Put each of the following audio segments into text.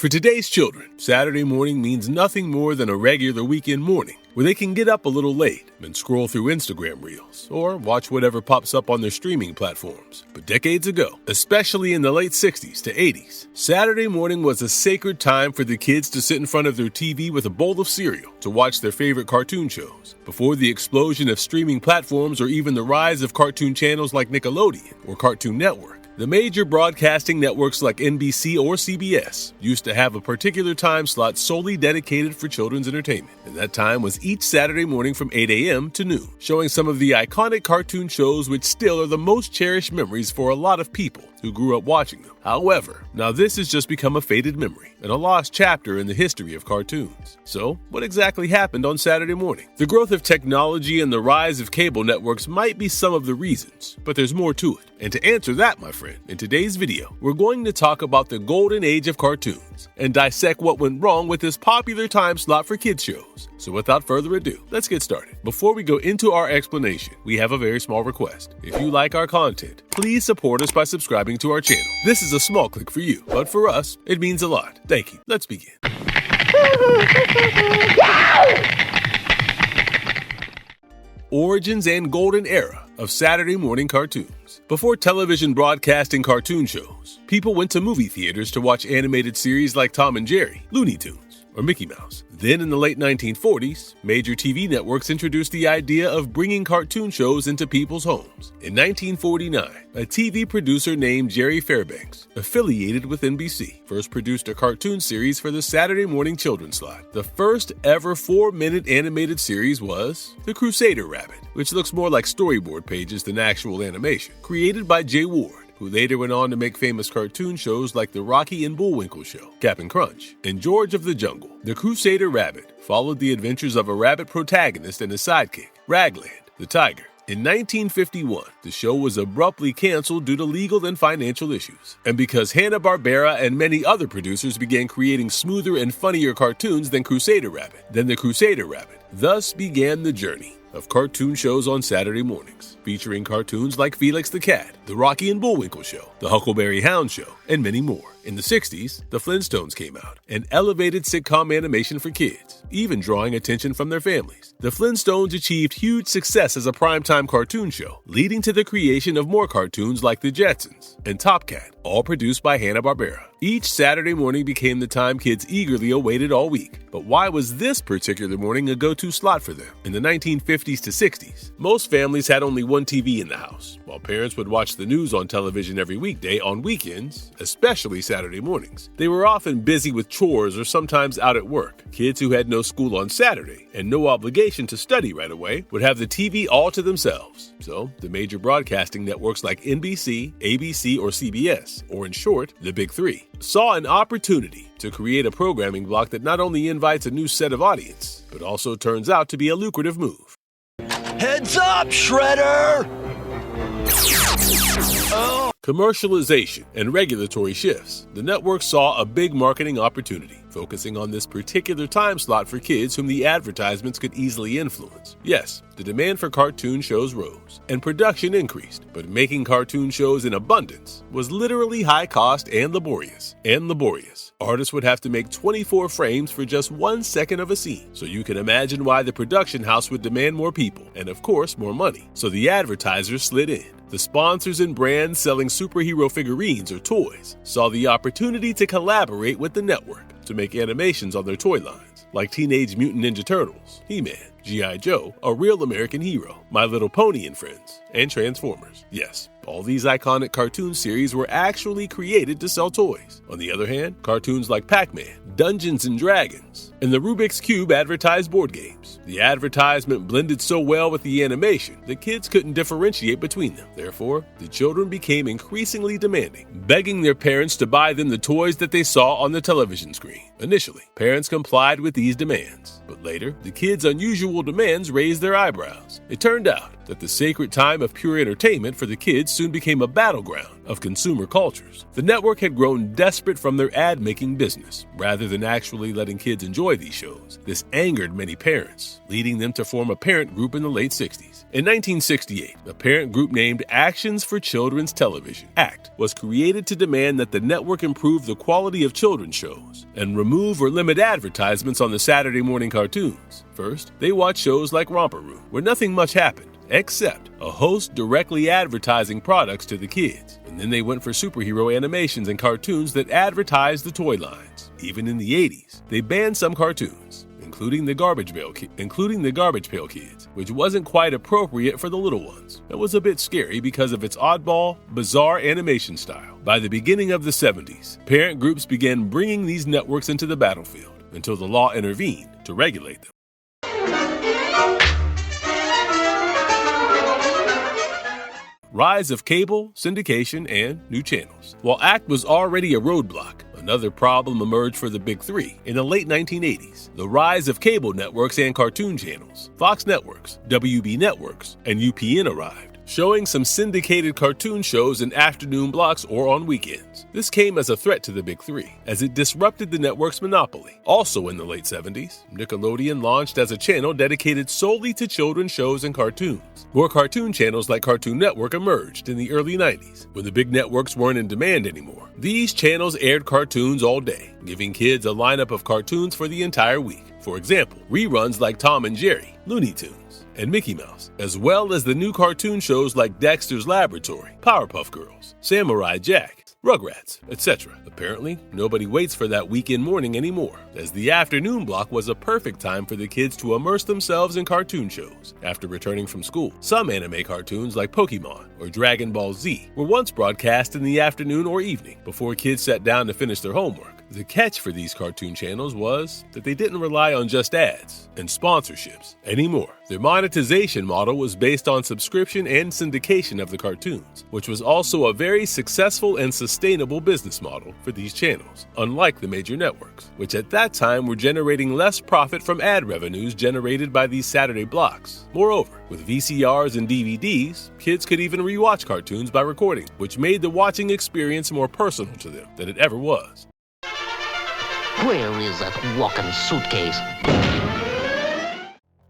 For today's children, Saturday morning means nothing more than a regular weekend morning where they can get up a little late and scroll through Instagram reels or watch whatever pops up on their streaming platforms. But decades ago, especially in the late 60s to 80s, Saturday morning was a sacred time for the kids to sit in front of their TV with a bowl of cereal to watch their favorite cartoon shows. Before the explosion of streaming platforms or even the rise of cartoon channels like Nickelodeon or Cartoon Network, the major broadcasting networks like NBC or CBS used to have a particular time slot solely dedicated for children's entertainment, and that time was each Saturday morning from 8 a.m. to noon, showing some of the iconic cartoon shows which still are the most cherished memories for a lot of people who grew up watching them. However, now this has just become a faded memory and a lost chapter in the history of cartoons. So, what exactly happened on Saturday morning? The growth of technology and the rise of cable networks might be some of the reasons, but there's more to it. And to answer that, my friend, in today's video, we're going to talk about the golden age of cartoons and dissect what went wrong with this popular time slot for kids shows. So without further ado, let's get started. Before we go into our explanation, we have a very small request. If you like our content, please support us by subscribing to our channel. This is a small click for you, but for us, it means a lot. Thank you. Let's begin. Origins and golden era of Saturday morning cartoons. Before television broadcasting cartoon shows, people went to movie theaters to watch animated series like Tom and Jerry, Looney Tunes, or Mickey Mouse. Then in the late 1940s, major TV networks introduced the idea of bringing cartoon shows into people's homes. In 1949, a TV producer named Jerry Fairbanks, affiliated with NBC, first produced a cartoon series for the Saturday morning children's slot. The first ever 4-minute animated series was The Crusader Rabbit, which looks more like storyboard pages than actual animation, created by Jay Ward, who later went on to make famous cartoon shows like The Rocky and Bullwinkle Show, Cap'n Crunch, and George of the Jungle. The Crusader Rabbit followed the adventures of a rabbit protagonist and his sidekick, Raglan, the tiger. In 1951, the show was abruptly canceled due to legal and financial issues, and because Hanna-Barbera and many other producers began creating smoother and funnier cartoons than Crusader Rabbit. Then the Crusader Rabbit. Thus began the journey of cartoon shows on Saturday mornings, featuring cartoons like Felix the Cat, The Rocky and Bullwinkle Show, The Huckleberry Hound Show, and many more. In the 60s, the Flintstones came out, an elevated sitcom animation for kids, even drawing attention from their families. The Flintstones achieved huge success as a primetime cartoon show, leading to the creation of more cartoons like The Jetsons and Top Cat, all produced by Hanna-Barbera. Each Saturday morning became the time kids eagerly awaited all week. But why was this particular morning a go-to slot for them? In the 1950s to 60s, most families had only one TV in the house, while parents would watch the news on television every weekday on weekends, especially Saturday mornings. They were often busy with chores or sometimes out at work. Kids who had no school on Saturday and no obligation to study right away would have the TV all to themselves. So, the major broadcasting networks like NBC, ABC, or CBS, or in short, the Big Three, saw an opportunity to create a programming block that not only invites a new set of audience, but also turns out to be a lucrative move. Heads up, Shredder! Oh. Commercialization and regulatory shifts. The network saw a big marketing opportunity, focusing on this particular time slot for kids whom the advertisements could easily influence. Yes, the demand for cartoon shows rose, and production increased, but making cartoon shows in abundance was literally high cost and laborious. Artists would have to make 24 frames for just 1 second of a scene, so you can imagine why the production house would demand more people, and of course more money. So the advertisers slid in. The sponsors and brands selling superhero figurines or toys saw the opportunity to collaborate with the network to make animations on their toy lines, like Teenage Mutant Ninja Turtles, He-Man, G.I. Joe, A Real American Hero, My Little Pony and Friends, and Transformers. Yes, all these iconic cartoon series were actually created to sell toys. On the other hand, cartoons like Pac-Man, Dungeons and Dragons, and the Rubik's Cube advertised board games. The advertisement blended so well with the animation that kids couldn't differentiate between them. Therefore, the children became increasingly demanding, begging their parents to buy them the toys that they saw on the television screen. Initially, parents complied with these demands, but later, the kids' unusual demands raised their eyebrows. It turned out that the sacred time of pure entertainment for the kids soon became a battleground of consumer cultures. The network had grown desperate from their ad-making business, rather than actually letting kids enjoy these shows. This angered many parents, leading them to form a parent group in the late 60s. In 1968, a parent group named Actions for Children's Television, ACT, was created to demand that the network improve the quality of children's shows and remove or limit advertisements on the Saturday morning cartoons. First, they watched shows like Romper Room, where nothing much happened, except a host directly advertising products to the kids. And then they went for superhero animations and cartoons that advertised the toy lines. Even in the 80s, they banned some cartoons, including the Garbage Pail Kids, which wasn't quite appropriate for the little ones. It was a bit scary because of its oddball, bizarre animation style. By the beginning of the 70s, parent groups began bringing these networks into the battlefield until the law intervened to regulate them. Rise of cable, syndication, and new channels. While ACT was already a roadblock, another problem emerged for the Big Three in the late 1980s. The rise of cable networks and cartoon channels. Fox Networks, WB Networks, and UPN arrived, showing some syndicated cartoon shows in afternoon blocks or on weekends. This came as a threat to the Big Three, as it disrupted the network's monopoly. Also in the late 70s, Nickelodeon launched as a channel dedicated solely to children's shows and cartoons. More cartoon channels like Cartoon Network emerged in the early 90s, when the big networks weren't in demand anymore. These channels aired cartoons all day, giving kids a lineup of cartoons for the entire week. For example, reruns like Tom and Jerry, Looney Tunes, and Mickey Mouse, as well as the new cartoon shows like Dexter's Laboratory, Powerpuff Girls, Samurai Jack, Rugrats, etc. Apparently, nobody waits for that weekend morning anymore, as the afternoon block was a perfect time for the kids to immerse themselves in cartoon shows after returning from school. Some anime cartoons like Pokemon or Dragon Ball Z were once broadcast in the afternoon or evening before kids sat down to finish their homework. The catch for these cartoon channels was that they didn't rely on just ads and sponsorships anymore. Their monetization model was based on subscription and syndication of the cartoons, which was also a very successful and sustainable business model for these channels, unlike the major networks, which at that time were generating less profit from ad revenues generated by these Saturday blocks. Moreover, with VCRs and DVDs, kids could even rewatch cartoons by recording, which made the watching experience more personal to them than it ever was. Where is that walking suitcase?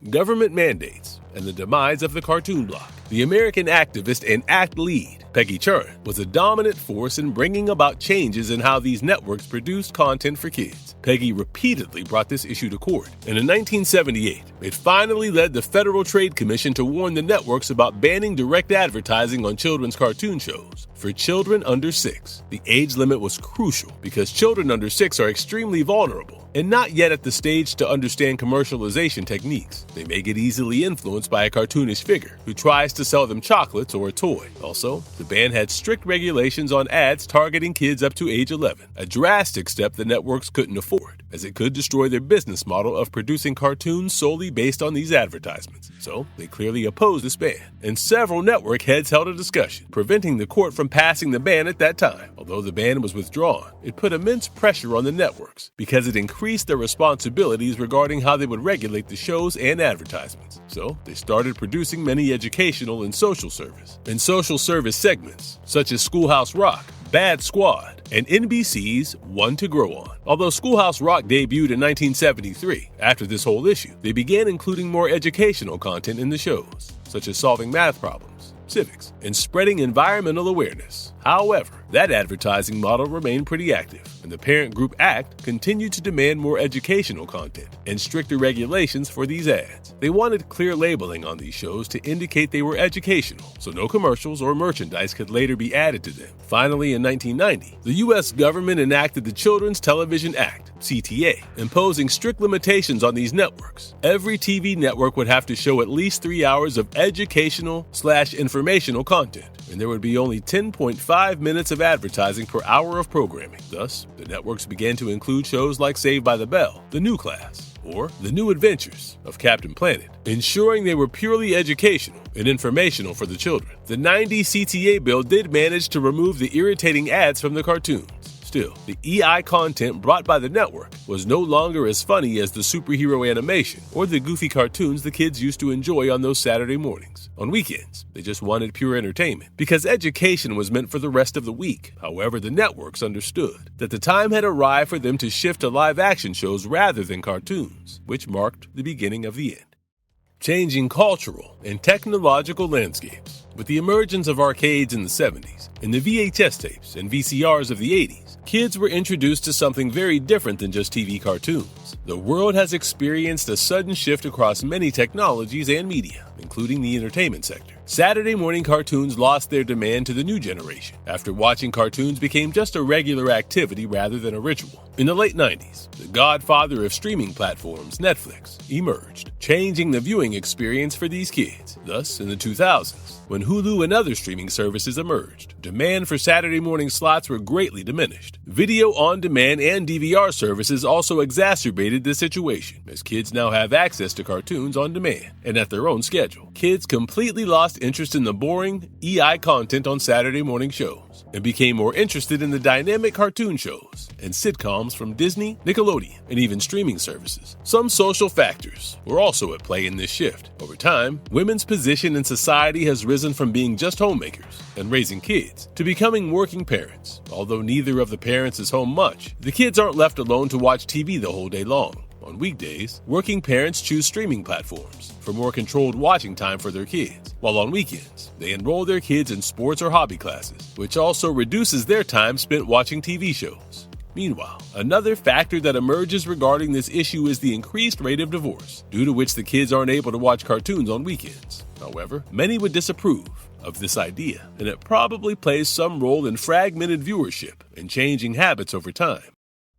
Government mandates and the demise of the cartoon block. The American activist and ACT lead, Peggy Curran, was a dominant force in bringing about changes in how these networks produced content for kids. Peggy repeatedly brought this issue to court, and in 1978, it finally led the Federal Trade Commission to warn the networks about banning direct advertising on children's cartoon shows for children under 6. The age limit was crucial because children under 6 are extremely vulnerable and not yet at the stage to understand commercialization techniques. They may get easily influenced by a cartoonish figure who tries to sell them chocolates or a toy. Also, the ban had strict regulations on ads targeting kids up to age 11, a drastic step the networks couldn't afford, as it could destroy their business model of producing cartoons solely based on these advertisements. So, they clearly opposed this ban, and several network heads held a discussion, preventing the court from passing the ban at that time. Although the ban was withdrawn, it put immense pressure on the networks because it increased their responsibilities regarding how they would regulate the shows and advertisements. So, they started producing many educational and social service segments, such as Schoolhouse Rock, Bad Squad, and NBC's One to Grow On. Although Schoolhouse Rock debuted in 1973, after this whole issue, they began including more educational content in the shows, such as solving math problems, civics, and spreading environmental awareness. However, that advertising model remained pretty active, and the parent group ACT continued to demand more educational content and stricter regulations for these ads. They wanted clear labeling on these shows to indicate they were educational, so no commercials or merchandise could later be added to them. Finally, in 1990, the U.S. government enacted the Children's Television Act, CTA, imposing strict limitations on these networks. Every TV network would have to show at least 3 hours of educational/informational content, and there would be only 10.5 minutes of advertising per hour of programming. Thus, the networks began to include shows like Saved by the Bell, The New Class, or The New Adventures of Captain Planet, ensuring they were purely educational and informational for the children. The 90 CTA bill did manage to remove the irritating ads from the cartoons. Still, the EI content brought by the network was no longer as funny as the superhero animation or the goofy cartoons the kids used to enjoy on those Saturday mornings. On weekends, they just wanted pure entertainment because education was meant for the rest of the week. However, the networks understood that the time had arrived for them to shift to live action shows rather than cartoons, which marked the beginning of the end. changing cultural and technological landscapes. With the emergence of arcades in the 70s and the VHS tapes and VCRs of the 80s, kids were introduced to something very different than just TV cartoons. The world has experienced a sudden shift across many technologies and media, including the entertainment sector. Saturday morning cartoons lost their demand to the new generation after watching cartoons became just a regular activity rather than a ritual. In the late 90s, the godfather of streaming platforms, Netflix, emerged, changing the viewing experience for these kids. Thus, in the 2000s, when Hulu and other streaming services emerged, demand for Saturday morning slots were greatly diminished. Video on demand and DVR services also exacerbated this situation, as kids now have access to cartoons on demand and at their own schedule. Kids completely lost interest in the boring, EI content on Saturday morning shows and became more interested in the dynamic cartoon shows and sitcoms from Disney, Nickelodeon, and even streaming services. Some social factors were also at play in this shift. Over time, women's position in society has risen from being just homemakers and raising kids to becoming working parents. Although neither of the parents is home much, the kids aren't left alone to watch TV the whole day long. On weekdays, working parents choose streaming platforms for more controlled watching time for their kids, while on weekends, they enroll their kids in sports or hobby classes, which also reduces their time spent watching TV shows. Meanwhile, another factor that emerges regarding this issue is the increased rate of divorce, due to which the kids aren't able to watch cartoons on weekends. However, many would disapprove of this idea, and it probably plays some role in fragmented viewership and changing habits over time.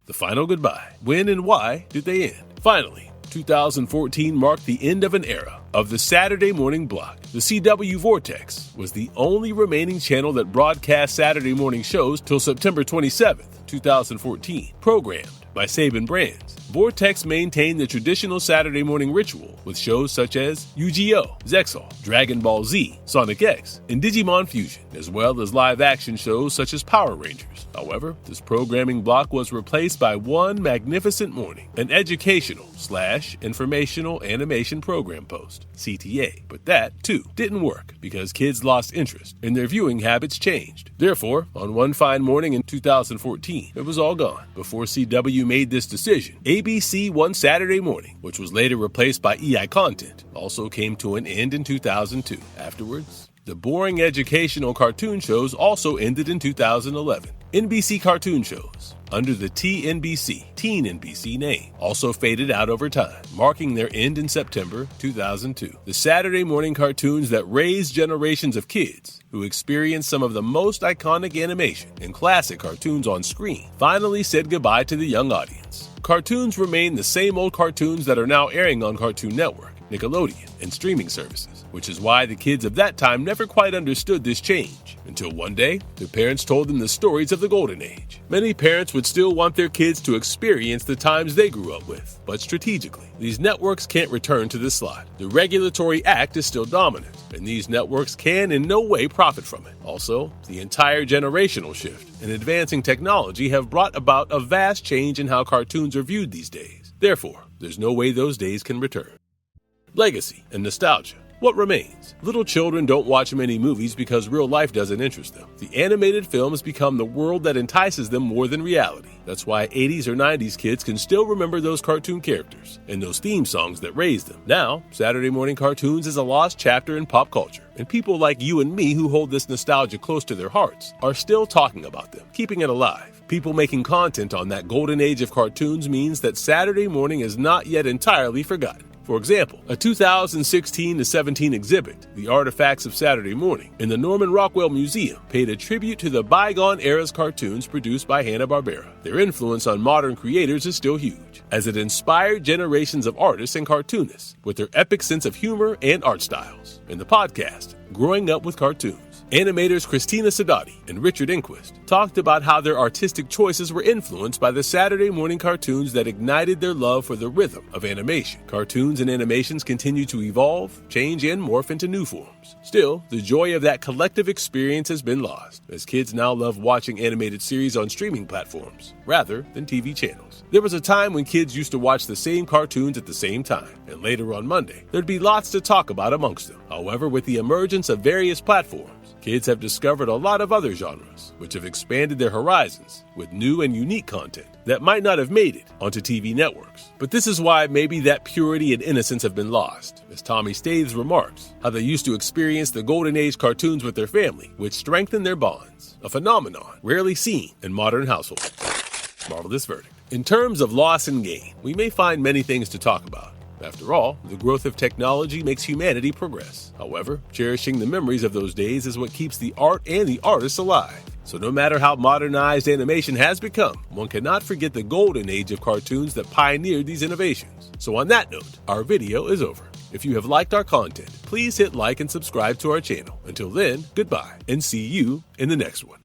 The final goodbye. When and why did they end? Finally, 2014 marked the end of an era of the Saturday morning block. The CW Vortex was the only remaining channel that broadcast Saturday morning shows till September 27th, 2014, programmed by Saban Brands. Vortex maintained the traditional Saturday morning ritual with shows such as Yu-Gi-Oh!, Zexal, Dragon Ball Z, Sonic X, and Digimon Fusion, as well as live-action shows such as Power Rangers. However, this programming block was replaced by One Magnificent Morning, an educational/informational animation program post, CTA. But that, too, didn't work because kids lost interest and their viewing habits changed. Therefore, on one fine morning in 2014, it was all gone. Before CW made this decision, ABC One Saturday Morning, which was later replaced by EI content, also came to an end in 2002. Afterwards, the boring educational cartoon shows also ended in 2011. NBC cartoon shows, under the Teen NBC name, also faded out over time, marking their end in September 2002. The Saturday morning cartoons that raised generations of kids who experienced some of the most iconic animation and classic cartoons on screen finally said goodbye to the young audience. Cartoons remain the same old cartoons that are now airing on Cartoon Network, Nickelodeon, and streaming services, which is why the kids of that time never quite understood this change, until one day, their parents told them the stories of the Golden Age. Many parents would still want their kids to experience the times they grew up with, but strategically, these networks can't return to this slot. The regulatory act is still dominant, and these networks can in no way profit from it. Also, the entire generational shift and advancing technology have brought about a vast change in how cartoons are viewed these days. Therefore, there's no way those days can return. Legacy and nostalgia. What remains? Little children don't watch many movies because real life doesn't interest them. The animated film has become the world that entices them more than reality. That's why 80s or 90s kids can still remember those cartoon characters and those theme songs that raised them. Now, Saturday morning cartoons is a lost chapter in pop culture, and people like you and me who hold this nostalgia close to their hearts are still talking about them, keeping it alive. People making content on that golden age of cartoons means that Saturday morning is not yet entirely forgotten. For example, a 2016-17 exhibit, The Artifacts of Saturday Morning, in the Norman Rockwell Museum, paid a tribute to the bygone era's cartoons produced by Hanna-Barbera. Their influence on modern creators is still huge, as it inspired generations of artists and cartoonists with their epic sense of humor and art styles. In the podcast, Growing Up with Cartoons, animators Christina Sadati and Richard Inquist talked about how their artistic choices were influenced by the Saturday morning cartoons that ignited their love for the rhythm of animation. Cartoons and animations continue to evolve, change, and morph into new forms. Still, the joy of that collective experience has been lost, as kids now love watching animated series on streaming platforms rather than TV channels. There was a time when kids used to watch the same cartoons at the same time, and later on Monday, there'd be lots to talk about amongst them. However, with the emergence of various platforms, kids have discovered a lot of other genres, which have expanded their horizons with new and unique content that might not have made it onto TV networks. But this is why maybe that purity and innocence have been lost, as Tommy Staves remarks, how they used to experience the Golden Age cartoons with their family, which strengthened their bonds, a phenomenon rarely seen in modern households. Marvelous verdict. In terms of loss and gain, we may find many things to talk about. After all, the growth of technology makes humanity progress. However, cherishing the memories of those days is what keeps the art and the artists alive. So no matter how modernized animation has become, one cannot forget the golden age of cartoons that pioneered these innovations. So on that note, our video is over. If you have liked our content, please hit like and subscribe to our channel. Until then, goodbye, and see you in the next one.